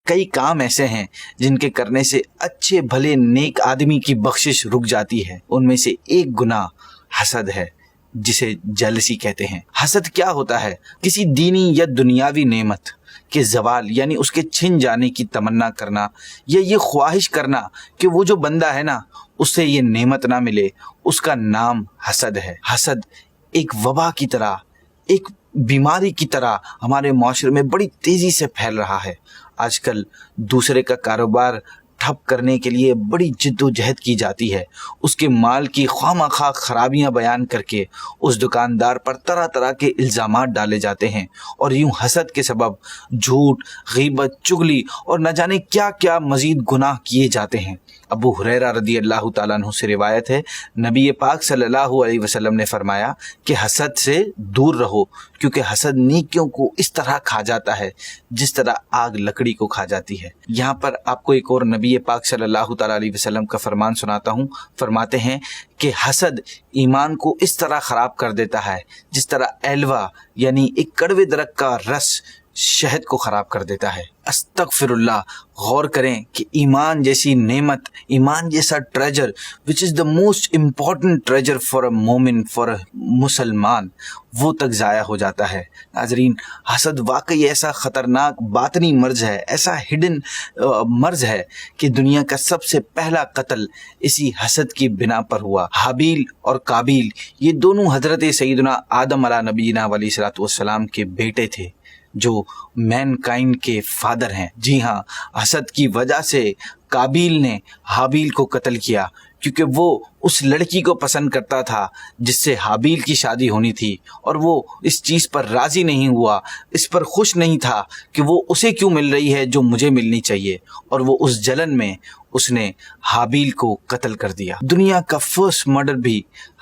کئی کام ایسے ہیں جن کے کرنے سے اچھے بھلے نیک آدمی کی بخشش رک جاتی ہے۔ ان میں سے ایک گناہ حسد ہے، جسے جیلسی کہتے ہیں۔ حسد کیا ہوتا ہے؟ کسی دینی یا دنیاوی نعمت کے زوال یعنی اس کے چھن جانے کی تمنا کرنا، یا یہ خواہش کرنا کہ وہ جو بندہ ہے نا اس سے یہ نعمت نہ ملے، اس کا نام حسد ہے۔ حسد ایک وبا کی طرح، ایک بیماری کی طرح ہمارے معاشرے میں بڑی تیزی سے پھیل رہا ہے۔ آج کل دوسرے کا کاروبار ٹھپ کرنے کے لیے بڑی جد و جہد کی جاتی ہے، اس کے مال کی خواہ مخواہ خرابیاں بیان کر کے اس دکاندار پر طرح طرح کے الزامات ڈالے جاتے ہیں، اور یوں حسد کے سبب جھوٹ، غیبت، چغلی اور نہ جانے کیا کیا مزید گناہ کیے جاتے ہیں۔ ابو ہریرہ رضی اللہ تعالیٰ عنہ سے روایت ہے، نبی پاک صلی اللہ علیہ وسلم نے فرمایا کہ حسد سے دور رہو، کیونکہ حسد نیکیوں کو اس طرح کھا جاتا ہے جس طرح آگ لکڑی کو کھا جاتی ہے۔ یہاں پر آپ کو ایک اور نبی پاک صلی اللہ تعالیٰ علیہ وسلم کا فرمان سناتا ہوں۔ فرماتے ہیں کہ حسد ایمان کو اس طرح خراب کر دیتا ہے جس طرح ایلوا یعنی ایک کڑوے درخت کا رس شہد کو خراب کر دیتا ہے۔ استغفر اللہ، غور کریں کہ ایمان جیسی نعمت، ایمان جیسا treasure which is the most important treasure for a مومن، for a مسلمان، وہ تک ضائع ہو جاتا ہے۔ ناظرین، حسد واقعی ایسا خطرناک باطنی مرض ہے، ایسا ہڈن مرض ہے کہ دنیا کا سب سے پہلا قتل اسی حسد کی بنا پر ہوا۔ حابیل اور قابیل یہ دونوں حضرت سیدنا آدم علیہ نبینا علیہ الصلوۃ والسلام کے بیٹے تھے، جو مین کائنڈ کے فادر ہیں۔ جی ہاں، حسد کی وجہ سے قابیل نے حابیل کو قتل کیا، کیونکہ وہ اس لڑکی کو پسند کرتا تھا جس سے حابیل کی شادی ہونی تھی، اور وہ اس چیز پر راضی نہیں ہوا، اس پر خوش نہیں تھا کہ وہ اسے کیوں مل رہی ہے جو مجھے ملنی چاہیے، اور وہ اس جلن میں اس نے حابیل کو قتل کر دیا۔ دنیا کا فرسٹ مرڈر بھی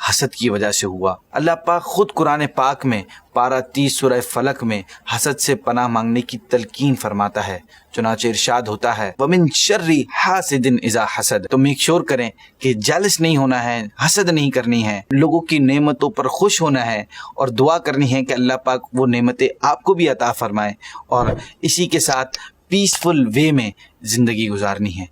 حسد کی وجہ سے ہوا۔ اللہ پاک خود قرآن پاک میں پارہ 30 سورہ فلق میں حسد سے پناہ مانگنے کی تلقین فرماتا ہے۔ چنانچہ ارشاد ہوتا ہے وَمِن شَرِّ حَاسِدٍ إِذَا حَسَدَ۔ تو میک شور کریں کہ جالس نہیں ہونا ہے، حسد نہیں کرنی ہے، لوگوں کی نعمتوں پر خوش ہونا ہے، اور دعا کرنی ہے کہ اللہ پاک وہ نعمتیں آپ کو بھی عطا فرمائے، اور اسی کے ساتھ پیسفل وے میں زندگی گزارنی ہے۔